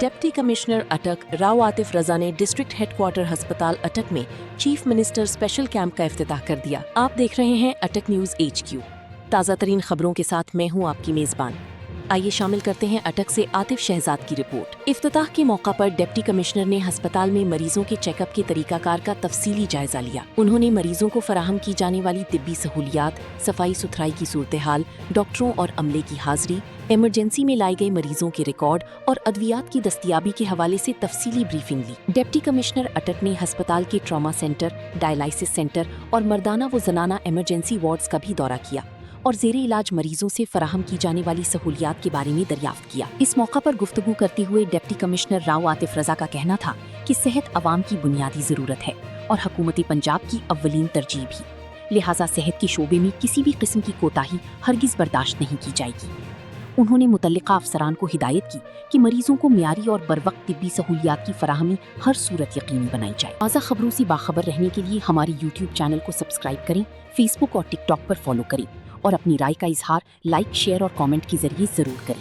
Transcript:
Deputy commissioner अटक राव आतिफ रजा ने district headquarter अस्पताल अटक में चीफ मिनिस्टर स्पेशल कैंप का इफ्तिताह कर दिया। आप देख रहे हैं अटक न्यूज HQ। ताज़ा तरीन खबरों के साथ मैं हूं आपकी मेजबान। आइए शामिल करते हैं अटक से आतिफ शहजाद की रिपोर्ट। इफ्तिताह के मौका पर डिप्टी कमिश्नर ने अस्पताल में मरीजों के चेकअप के तरीकाकार का तफसीली जायजा लिया। उन्होंने मरीजों को फराहम की जाने वाली तिब्बी सहूलियात, सफाई सुथराई की सूरत हाल, डॉक्टरों और अमले की हाजिरी, इमरजेंसी में लाए गए मरीजों के रिकॉर्ड और अद्वियात की दस्तियाबी के हवाले से तफसीली ब्रीफिंग ली। डिप्टी कमिश्नर अटक ने अस्पताल के ट्रॉमा सेंटर, डायलिसिस सेंटर और मर्दाना व जनाना इमरजेंसी वार्ड्स का भी दौरा किया और ज़ेरे इलाज मरीजों से फराहम की जाने वाली सहूलियात के बारे में दरियाफ्त किया। इस मौका पर गुफ्तगू करते हुए डिप्टी कमिश्नर राव आतिफ रजा का कहना था कि सेहत अवाम की बुनियादी ज़रूरत है और हुकूमत पंजाब की अव्वलीन तरजीह भी, लिहाजा सेहत के शोबे में किसी भी किस्म की कोताही हरगिज़ बर्दाश्त नहीं की जाएगी। उन्होंने मुतल्लिका अफसरान को हिदायत की कि मरीजों को मियारी और बरवक्त तिब्बी सहूलियात की फराहमी हर सूरत यकीनी बनाई जाए। ताज़ा खबरों से बाखबर रहने के लिए हमारे YouTube चैनल को सब्सक्राइब करें, Facebook और TikTok पर फॉलो करें और अपनी राय का इजहार लाइक, शेयर और कमेंट के जरिए जरूर करें।